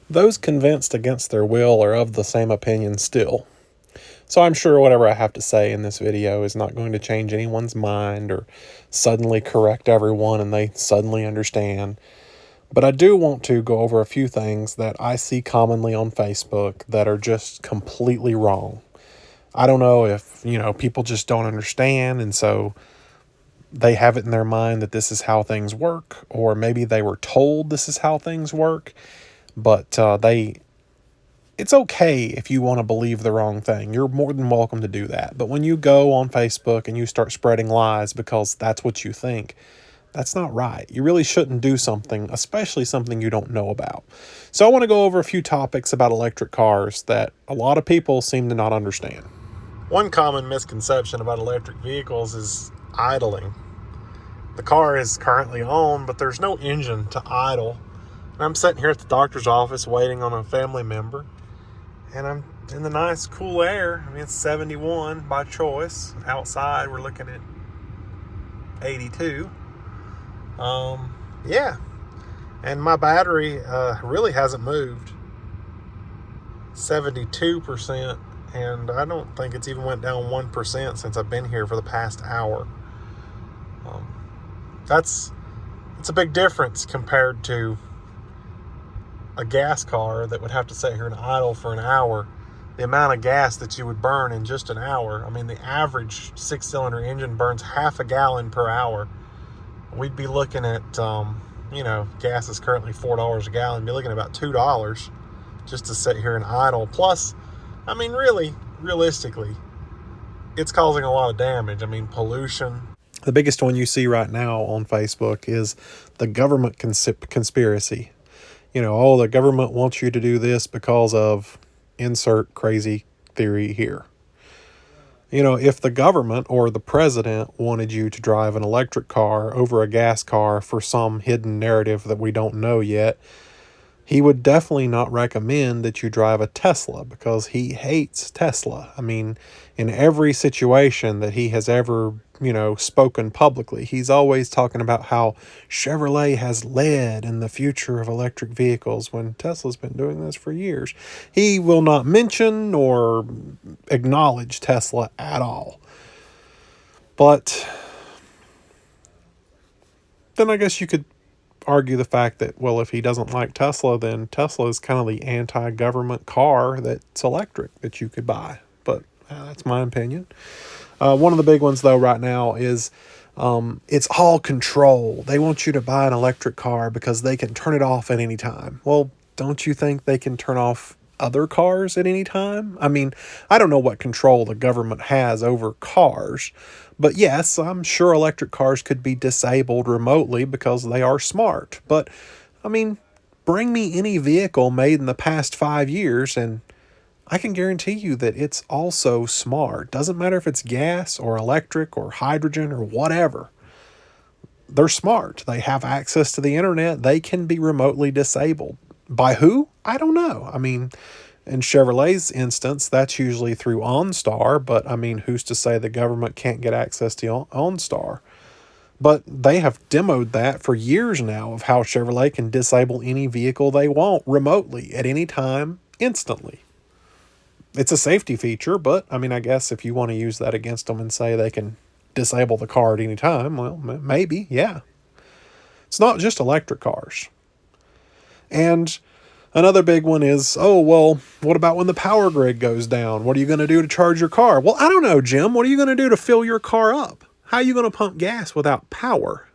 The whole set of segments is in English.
Those convinced against their will are of the same opinion still. So I'm sure whatever I have to say in this video is not going to change anyone's mind or suddenly correct everyone and they suddenly understand. But I do want to go over a few things that I see commonly on Facebook that are just completely wrong. I don't know if, people just don't understand and so they have it in their mind that this is how things work, or maybe they were told this is how things work, but it's okay if you want to believe the wrong thing. You're more than welcome to do that. But when you go on Facebook and you start spreading lies because that's what you think, that's not right. You really shouldn't do something, especially something you don't know about. So I want to go over a few topics about electric cars that a lot of people seem to not understand. One common misconception about electric vehicles is idling. The car is currently on, but there's no engine to idle. And I'm sitting here at the doctor's office waiting on a family member, and I'm in the nice cool air. I mean, it's 71 by choice. Outside, we're looking at 82. Yeah. And my battery really hasn't moved. 72%. And I don't think it's even went down 1% since I've been here for the past hour. It's a big difference compared to a gas car that would have to sit here and idle for an hour. The amount of gas that you would burn in just an hour. I mean, the average 6-cylinder engine burns half a gallon per hour. We'd be looking at, gas is currently $4 a gallon. Be looking at about $2 just to sit here and idle. Plus, I mean, really, realistically, it's causing a lot of damage. I mean, pollution. The biggest one you see right now on Facebook is the government conspiracy. The government wants you to do this because of insert crazy theory here. If the government or the president wanted you to drive an electric car over a gas car for some hidden narrative that we don't know yet, he would definitely not recommend that you drive a Tesla because he hates Tesla. I mean, in every situation that he has ever, spoken publicly, he's always talking about how Chevrolet has led in the future of electric vehicles when Tesla's been doing this for years. He will not mention or acknowledge Tesla at all. But then I guess you could argue the fact that, well, if he doesn't like Tesla, then Tesla is kind of the anti-government car that's electric that you could buy. But that's my opinion. One of the big ones, though, right now is it's all control. They want you to buy an electric car because they can turn it off at any time. Well, don't you think they can turn off other cars at any time? I mean, I don't know what control the government has over cars, but yes, I'm sure electric cars could be disabled remotely because they are smart. But, I mean, bring me any vehicle made in the past 5 years and I can guarantee you that it's also smart. Doesn't matter if it's gas or electric or hydrogen or whatever. They're smart. They have access to the internet. They can be remotely disabled. By who? I don't know. I mean, in Chevrolet's instance, that's usually through OnStar, but I mean, who's to say the government can't get access to OnStar? But they have demoed that for years now of how Chevrolet can disable any vehicle they want remotely at any time, instantly. It's a safety feature, but I mean, I guess if you want to use that against them and say they can disable the car at any time, well, maybe, yeah. It's not just electric cars. And another big one is, oh, well, what about when the power grid goes down? What are you going to do to charge your car? Well, I don't know, Jim. What are you going to do to fill your car up? How are you going to pump gas without power?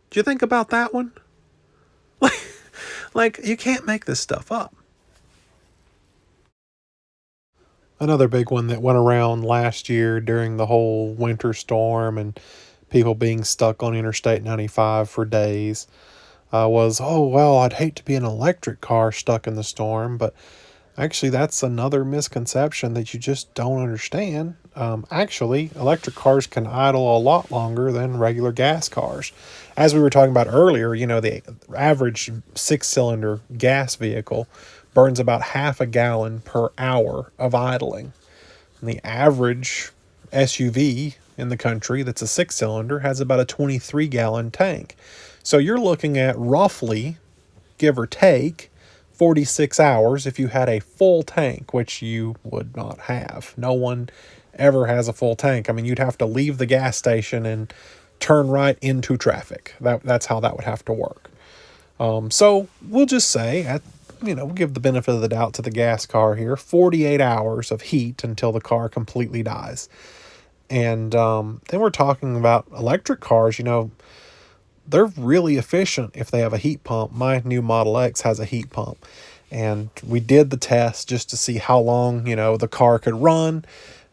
Do you think about that one? Like, you can't make this stuff up. Another big one that went around last year during the whole winter storm and people being stuck on Interstate 95 for days was, oh, well, I'd hate to be an electric car stuck in the storm. But actually, that's another misconception that you just don't understand. Actually, electric cars can idle a lot longer than regular gas cars. As we were talking about earlier, the average 6-cylinder gas vehicle burns about half a gallon per hour of idling. And the average SUV in the country that's a 6-cylinder has about a 23-gallon tank. So you're looking at roughly, give or take, 46 hours if you had a full tank, which you would not have. No one ever has a full tank. I mean, you'd have to leave the gas station and turn right into traffic. That's how that would have to work. So we'll just say, we'll give the benefit of the doubt to the gas car here, 48 hours of heat until the car completely dies. And then we're talking about electric cars. They're really efficient if they have a heat pump. My new Model X has a heat pump. And we did the test just to see how long, the car could run.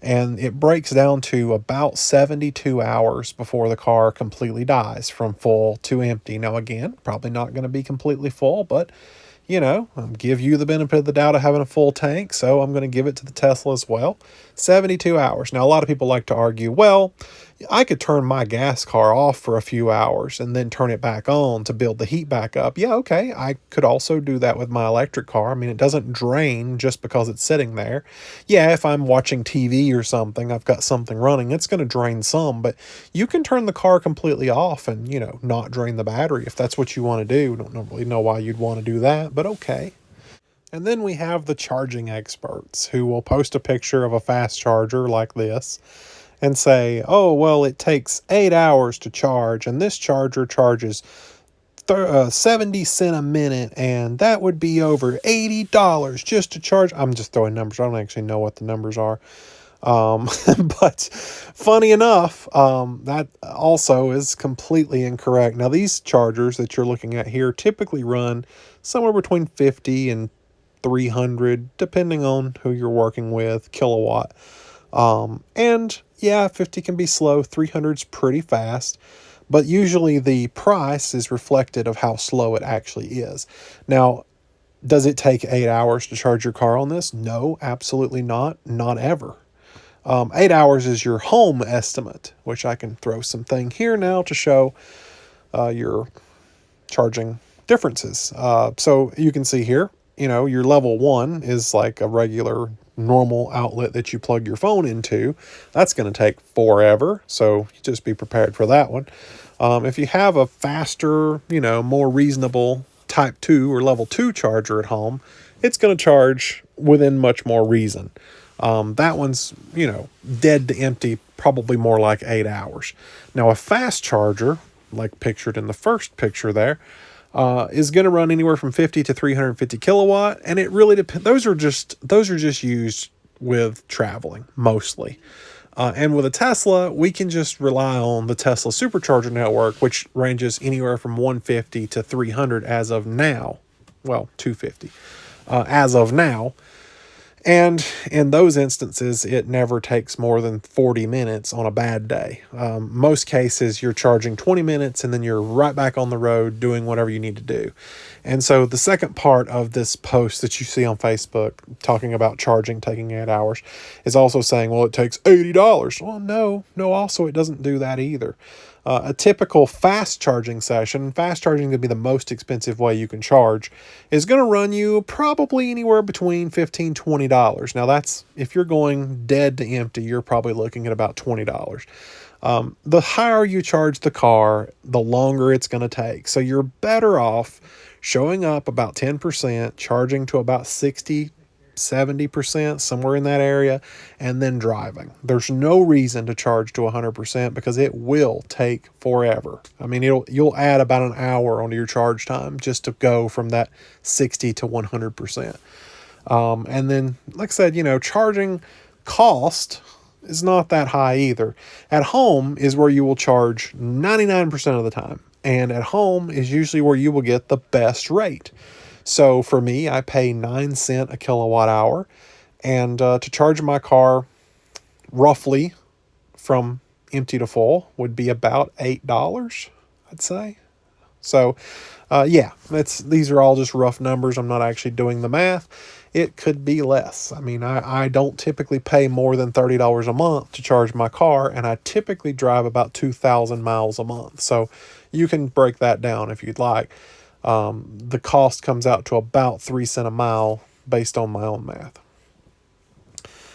And it breaks down to about 72 hours before the car completely dies from full to empty. Now, again, probably not going to be completely full, but I'll give you the benefit of the doubt of having a full tank, so I'm going to give it to the Tesla as well. 72 hours. Now, a lot of people like to argue, well, I could turn my gas car off for a few hours and then turn it back on to build the heat back up. Yeah, okay, I could also do that with my electric car. I mean, it doesn't drain just because it's sitting there. Yeah, if I'm watching TV or something, I've got something running, it's going to drain some, but you can turn the car completely off and, not drain the battery if that's what you want to do. Don't really know why you'd want to do that, but okay. And then we have the charging experts who will post a picture of a fast charger like this and say, oh, well, it takes 8 hours to charge, and this charger charges 70 cents a minute, and that would be over $80 just to charge. I'm just throwing numbers. I don't actually know what the numbers are. But funny enough, that also is completely incorrect. Now, these chargers that you're looking at here typically run somewhere between 50 and 300, depending on who you're working with, kilowatt. And yeah, 50 can be slow, 300's pretty fast, but usually the price is reflected of how slow it actually is. Now, does it take 8 hours to charge your car on this? No, absolutely not. Not ever. 8 hours is your home estimate, which I can throw something here now to show your charging differences. So you can see here, your level 1 is like a regular normal outlet that you plug your phone into. That's going to take forever, so just be prepared for that one. If you have a faster, more reasonable type 2 or level 2 charger at home, it's going to charge within much more reason. That one's, dead to empty, probably more like 8 hours. Now, a fast charger, like pictured in the first picture there, is going to run anywhere from 50 to 350 kilowatt, and it really depends. Those are just used with traveling mostly. And with a Tesla, we can just rely on the Tesla supercharger network, which ranges anywhere from 150 to 300 as of now. Well, 250 as of now. And in those instances, it never takes more than 40 minutes on a bad day. Most cases, you're charging 20 minutes and then you're right back on the road doing whatever you need to do. And so the second part of this post that you see on Facebook talking about charging taking 8 hours is also saying, well, it takes $80. Well, no, also it doesn't do that either. A typical fast charging session, fast charging to be the most expensive way you can charge, is going to run you probably anywhere between $15, $20. Now that's, if you're going dead to empty, you're probably looking at about $20. The higher you charge the car, the longer it's going to take. So you're better off showing up about 10%, charging to about 60, 70%, somewhere in that area, and then driving. There's no reason to charge to 100% because it will take forever. I mean, you'll add about an hour onto your charge time just to go from that 60 to 100%. And then, like I said, charging cost is not that high either. At home is where you will charge 99% of the time. And at home is usually where you will get the best rate. So for me, I pay 9 cents a kilowatt hour. And to charge my car roughly from empty to full would be about $8, I'd say. So, these are all just rough numbers. I'm not actually doing the math. It could be less. I mean, I don't typically pay more than $30 a month to charge my car, and I typically drive about 2,000 miles a month. So you can break that down if you'd like. The cost comes out to about 3 cents a mile based on my own math.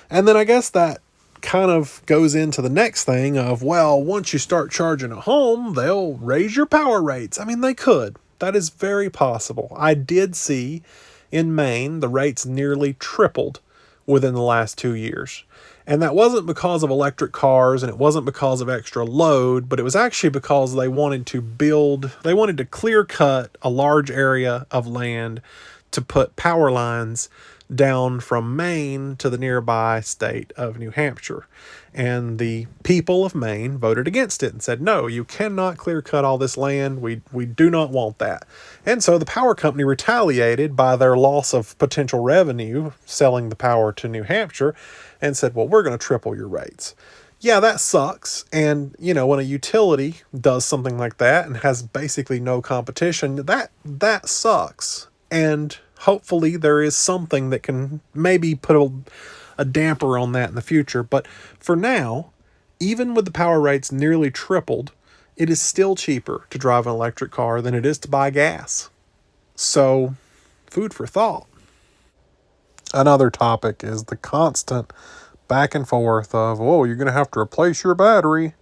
And then I guess that kind of goes into the next thing of, well, once you start charging at home, they'll raise your power rates. I mean, they could. That is very possible. I did see In Maine, the rates nearly tripled within the last 2 years. And that wasn't because of electric cars and it wasn't because of extra load, but it was actually because they wanted to clear cut a large area of land to put power lines down from Maine to the nearby state of New Hampshire. And the people of Maine voted against it and said, no, you cannot clear cut all this land. We do not want that. And so the power company retaliated by their loss of potential revenue selling the power to New Hampshire and said, well, we're going to triple your rates. Yeah, that sucks. And, when a utility does something like that and has basically no competition, that sucks. And hopefully there is something that can maybe put a damper on that in the future. But for now, even with the power rates nearly tripled, it is still cheaper to drive an electric car than it is to buy gas. So, food for thought. Another topic is the constant back and forth of, oh, you're going to have to replace your battery.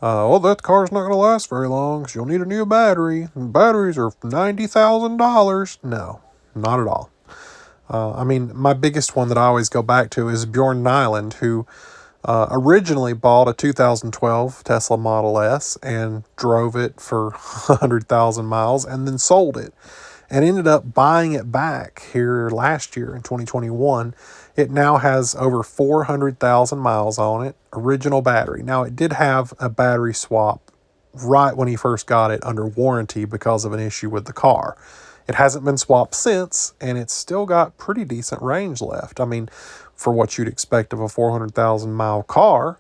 Well, that car's not going to last very long, so you'll need a new battery. And batteries are $90,000. No, not at all. My biggest one that I always go back to is Bjorn Nyland, who originally bought a 2012 Tesla Model S and drove it for 100,000 miles and then sold it and ended up buying it back here last year in 2021. It now has over 400,000 miles on it, original battery. Now, it did have a battery swap right when he first got it under warranty because of an issue with the car. It hasn't been swapped since, and it's still got pretty decent range left. For what you'd expect of a 400,000 mile car,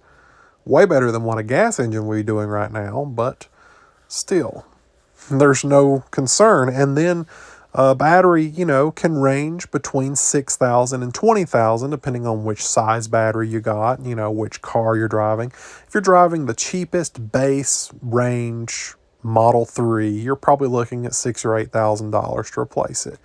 way better than what a gas engine would be doing right now, but still, there's no concern. And then a battery, can range between 6,000 and 20,000, depending on which size battery you got, which car you're driving. If you're driving the cheapest base range Model 3, you're probably looking at $6,000 or $8,000 to replace it.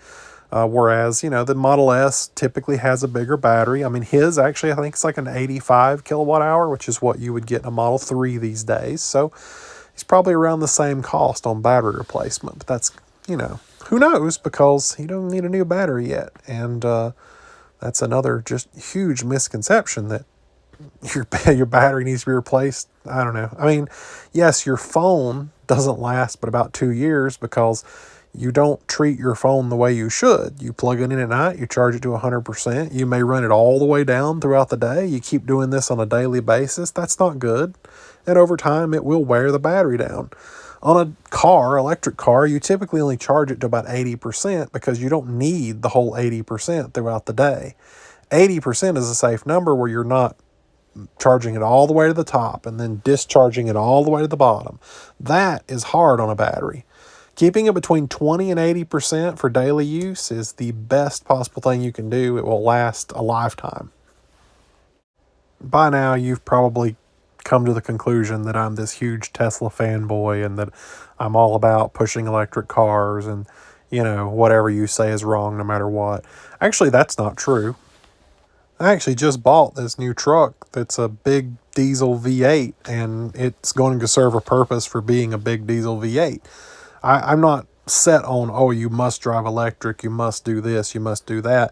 Whereas, the Model S typically has a bigger battery. His actually, I think it's like an 85 kilowatt hour, which is what you would get in a Model 3 these days. So he's probably around the same cost on battery replacement. But that's, who knows, because he doesn't need a new battery yet. And that's another just huge misconception that your battery needs to be replaced. I don't know. Yes, your phone doesn't last but about 2 years because you don't treat your phone the way you should. You plug it in at night, you charge it to 100%. You may run it all the way down throughout the day. You keep doing this on a daily basis. That's not good. And over time, it will wear the battery down. On a car, electric car, you typically only charge it to about 80% because you don't need the whole 80% throughout the day. 80% is a safe number where you're not charging it all the way to the top and then discharging it all the way to the bottom. That is hard on a battery. Keeping it between 20 and 80% for daily use is the best possible thing you can do. It will last a lifetime. By now, you've probably come to the conclusion that I'm this huge Tesla fanboy and that I'm all about pushing electric cars and, whatever you say is wrong no matter what. Actually, that's not true. I actually just bought this new truck that's a big diesel V8, and it's going to serve a purpose for being a big diesel V8. I'm not set on, oh, you must drive electric, you must do this, you must do that.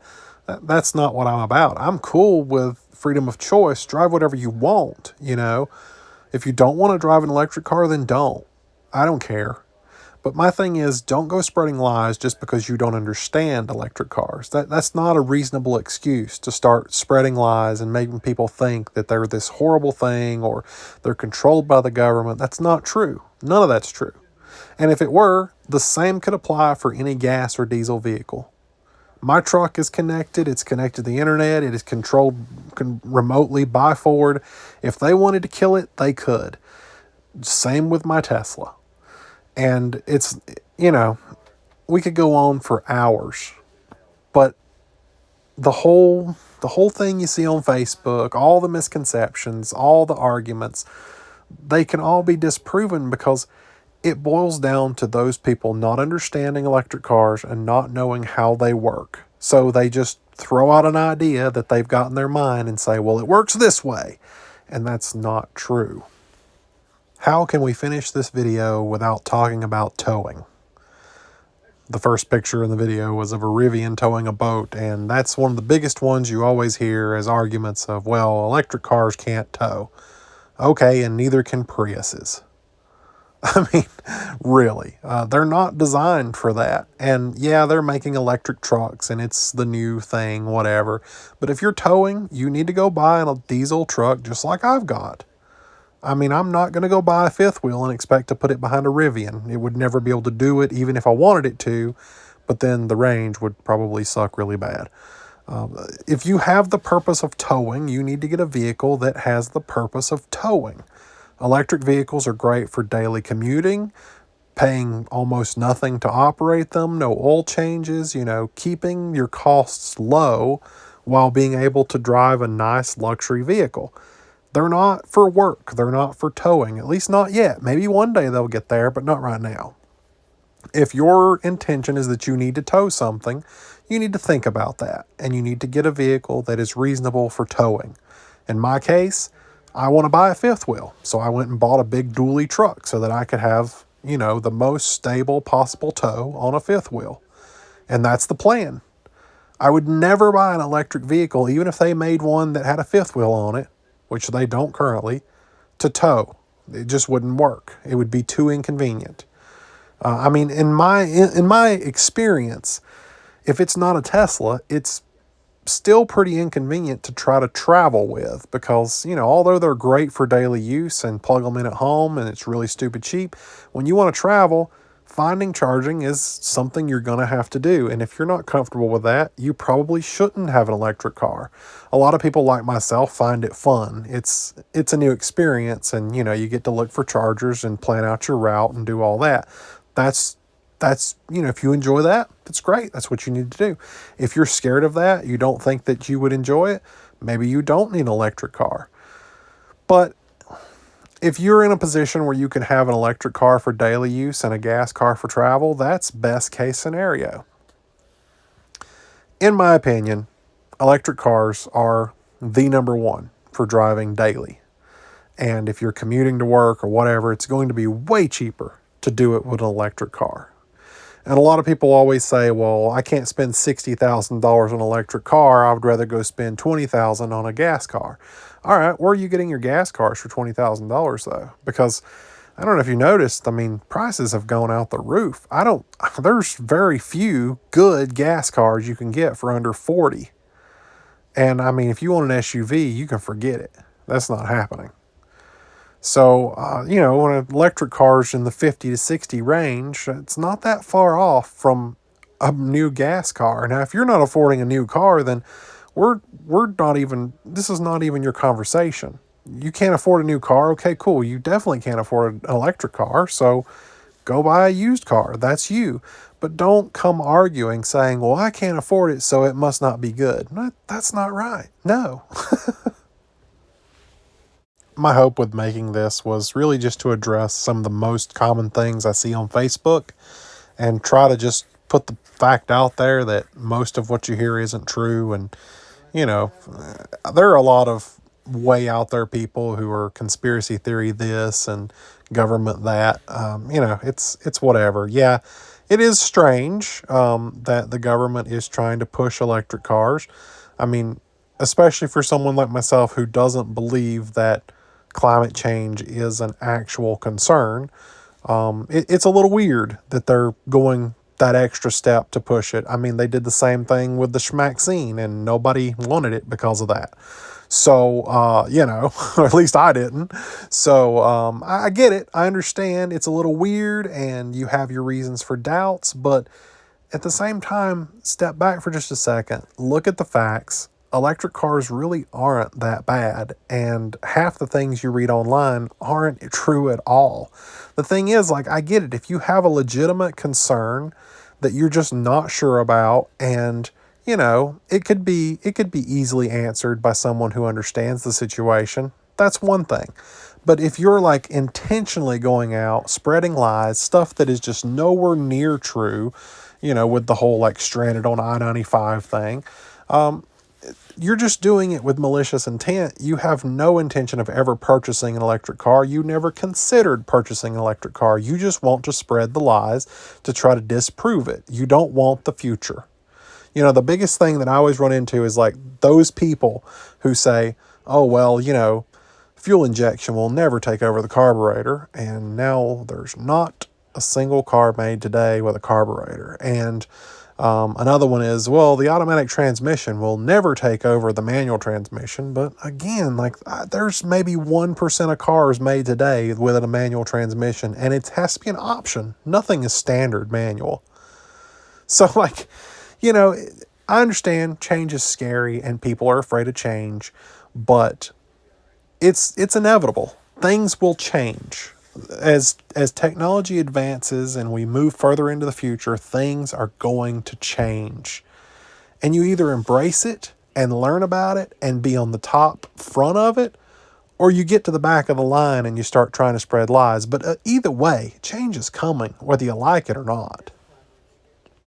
That's not what I'm about. I'm cool with freedom of choice. Drive whatever you want, If you don't want to drive an electric car, then don't. I don't care. But my thing is, don't go spreading lies just because you don't understand electric cars. That's not a reasonable excuse to start spreading lies and making people think that they're this horrible thing or they're controlled by the government. That's not true. None of that's true. And if it were, the same could apply for any gas or diesel vehicle. My truck is connected. It's connected to the internet. It is controlled remotely by Ford. If they wanted to kill it, they could. Same with my Tesla. And it's, we could go on for hours, but the whole thing you see on Facebook, all the misconceptions, all the arguments, they can all be disproven because it boils down to those people not understanding electric cars and not knowing how they work. So they just throw out an idea that they've got in their mind and say, well, it works this way. And that's not true. How can we finish this video without talking about towing? The first picture in the video was of a Rivian towing a boat, and that's one of the biggest ones you always hear as arguments of, well, electric cars can't tow. Okay, and neither can Priuses. I mean, really, they're not designed for that. And yeah, they're making electric trucks and it's the new thing, whatever. But if you're towing, you need to go buy a diesel truck just like I've got. I mean, I'm not going to go buy a fifth wheel and expect to put it behind a Rivian. It would never be able to do it, even if I wanted it to, but then the range would probably suck really bad. If you have the purpose of towing, you need to get a vehicle that has the purpose of towing. Electric vehicles are great for daily commuting, paying almost nothing to operate them, no oil changes, keeping your costs low while being able to drive a nice luxury vehicle. They're not for work. They're not for towing, at least not yet. Maybe one day they'll get there, but not right now. If your intention is that you need to tow something, you need to think about that, and you need to get a vehicle that is reasonable for towing. In my case, I want to buy a fifth wheel, so I went and bought a big dually truck so that I could have, the most stable possible tow on a fifth wheel. And that's the plan. I would never buy an electric vehicle, even if they made one that had a fifth wheel on it, which they don't currently, to tow. It just wouldn't work. It would be too inconvenient. In my experience, if it's not a Tesla, it's still pretty inconvenient to try to travel with because, although they're great for daily use and plug them in at home and it's really stupid cheap, when you want to travel, finding charging is something you're going to have to do. And if you're not comfortable with that, you probably shouldn't have an electric car. A lot of people like myself find it fun. It's a new experience and, you get to look for chargers and plan out your route and do all that. That's if you enjoy that, that's great. That's what you need to do. If you're scared of that, you don't think that you would enjoy it, maybe you don't need an electric car. But if you're in a position where you can have an electric car for daily use and a gas car for travel, that's best case scenario. In my opinion, electric cars are the number one for driving daily. And if you're commuting to work or whatever, it's going to be way cheaper to do it with an electric car. And a lot of people always say, well, I can't spend $60,000 on an electric car. I would rather go spend $20,000 on a gas car. All right, where are you getting your gas cars for $20,000 though? Because I don't know if you noticed, prices have gone out the roof. There's very few good gas cars you can get for under 40. And if you want an SUV, you can forget it. That's not happening. So, when an electric car's in the 50 to 60 range, it's not that far off from a new gas car. Now, if you're not affording a new car, then this is not even your conversation. You can't afford a new car. Okay, cool. You definitely can't afford an electric car. So go buy a used car. That's you. But don't come arguing saying, well, I can't afford it, so it must not be good. That's not right. No. My hope with making this was really just to address some of the most common things I see on Facebook and try to just put the fact out there that most of what you hear isn't true. And, there are a lot of way out there people who are conspiracy theory this and government that. It's whatever. Yeah, it is strange that the government is trying to push electric cars. Especially for someone like myself who doesn't believe that climate change is an actual concern. It's a little weird that they're going that extra step to push it. They did the same thing with the schmaxine and nobody wanted it because of that. So, or at least I didn't. So, I get it. I understand it's a little weird and you have your reasons for doubts, but at the same time, step back for just a second. Look at the facts. Electric cars really aren't that bad, and half the things you read online aren't true at all. The thing is, I get it. If you have a legitimate concern that you're just not sure about, and it could be easily answered by someone who understands the situation, that's one thing. But if you're intentionally going out, spreading lies, stuff that is just nowhere near true, with the whole stranded on I-95 thing, you're just doing it with malicious intent. You have no intention of ever purchasing an electric car. You never considered purchasing an electric car. You just want to spread the lies to try to disprove it. You don't want the future. The biggest thing that I always run into is like those people who say, oh, well, fuel injection will never take over the carburetor. And now there's not a single car made today with a carburetor. And another one is, well, the automatic transmission will never take over the manual transmission. But again, there's maybe 1% of cars made today with a manual transmission, and it has to be an option. Nothing is standard manual. So I understand change is scary and people are afraid of change, but it's inevitable. Things will change. As technology advances and we move further into the future, things are going to change. And you either embrace it and learn about it and be on the top front of it, or you get to the back of the line and you start trying to spread lies. But either way, change is coming, whether you like it or not.